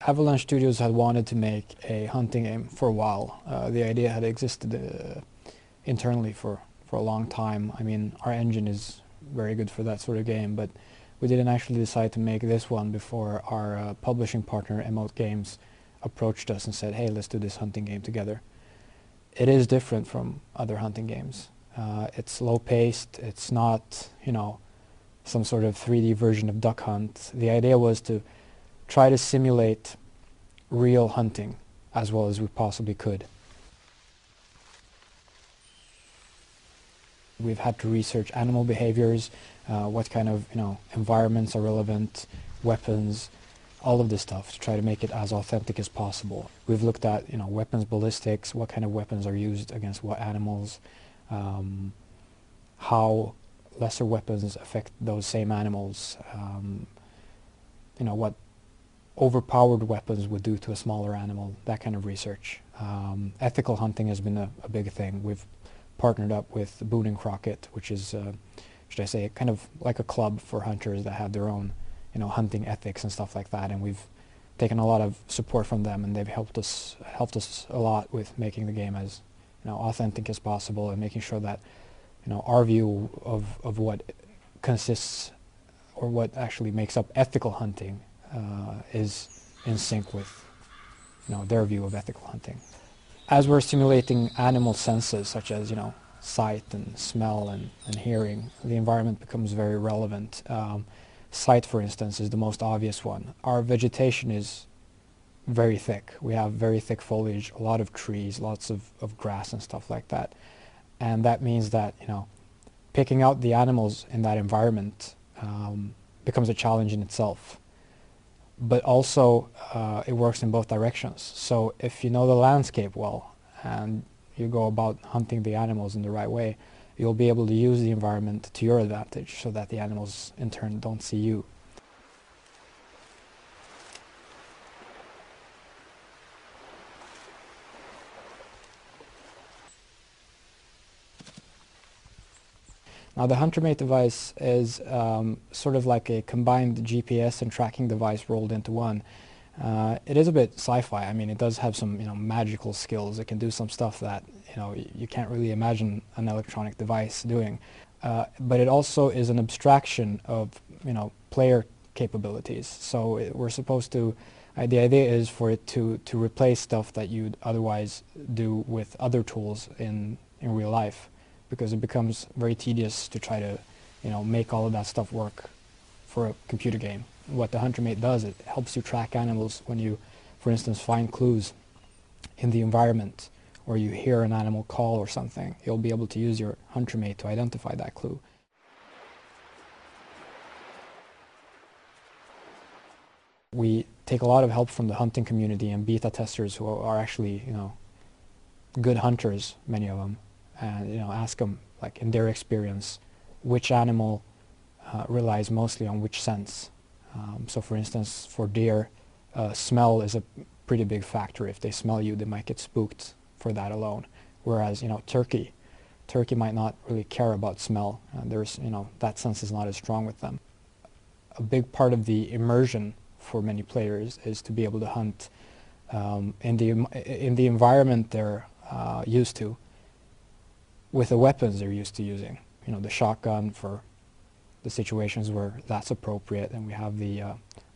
Avalanche Studios had wanted to make a hunting game for a while. The idea had existed internally for a long time. I mean, our engine is very good for that sort of game, but we didn't actually decide to make this one before our publishing partner, Emote Games, approached us and said, hey, let's do this hunting game together. It is different from other hunting games. It's slow-paced. It's not, some sort of 3D version of Duck Hunt. The idea was to try to simulate real hunting as well as we possibly could. We've had to research animal behaviors, what kind of environments are relevant, weapons, all of this stuff to try to make it as authentic as possible. We've looked at weapons ballistics, what kind of weapons are used against what animals, how lesser weapons affect those same animals, what overpowered weapons would do to a smaller animal, that kind of research. Ethical hunting has been a big thing. We've partnered up with Boone and Crockett, which is, should I say, kind of like a club for hunters that have their own, hunting ethics and stuff like that. And we've taken a lot of support from them, and they've helped us a lot with making the game as, authentic as possible, and making sure that, our view of what consists or what actually makes up ethical hunting is in sync with, their view of ethical hunting. As we're simulating animal senses such as, sight and smell and hearing, the environment becomes very relevant. Sight, for instance, is the most obvious one. Our vegetation is very thick. We have very thick foliage, a lot of trees, lots of grass and stuff like that. And that means that, picking out the animals in that environment becomes a challenge in itself. But also, it works in both directions. So if you know the landscape well and you go about hunting the animals in the right way, you'll be able to use the environment to your advantage so that the animals in turn don't see you. Now the HunterMate device is sort of like a combined GPS and tracking device rolled into one. It is a bit sci-fi. I mean, it does have some magical skills. It can do some stuff that you can't really imagine an electronic device doing. But it also is an abstraction of player capabilities. So we're supposed to. The idea is for it to replace stuff that you'd otherwise do with other tools in real life, because it becomes very tedious to try to, make all of that stuff work for a computer game. What the HunterMate does, it helps you track animals when you, for instance, find clues in the environment, or you hear an animal call or something. You'll be able to use your HunterMate to identify that clue. We take a lot of help from the hunting community and beta testers who are actually, good hunters, many of them. And ask them, like in their experience, which animal relies mostly on which sense. So for instance, for deer, smell is a pretty big factor. If they smell you, they might get spooked for that alone. Whereas turkey might not really care about smell. There's that sense is not as strong with them. A big part of the immersion for many players is to be able to hunt in the environment they're used to, with the weapons they're used to using. The shotgun for the situations where that's appropriate, and we have the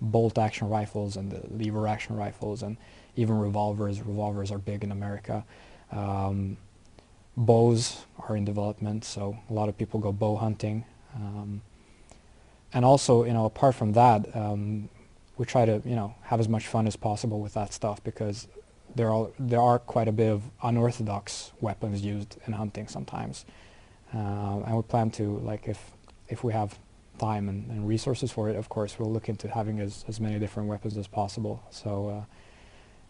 bolt action rifles and the lever action rifles, and even revolvers. Revolvers are big in America. Bows are in development, so a lot of people go bow hunting. And also, apart from that, we try to, have as much fun as possible with that stuff, because there are quite a bit of unorthodox weapons used in hunting sometimes, and we plan to, like, if we have time and resources for it, of course, we'll look into having as many different weapons as possible. So,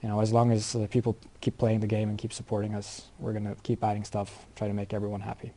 as long as people keep playing the game and keep supporting us, we're going to keep adding stuff, try to make everyone happy.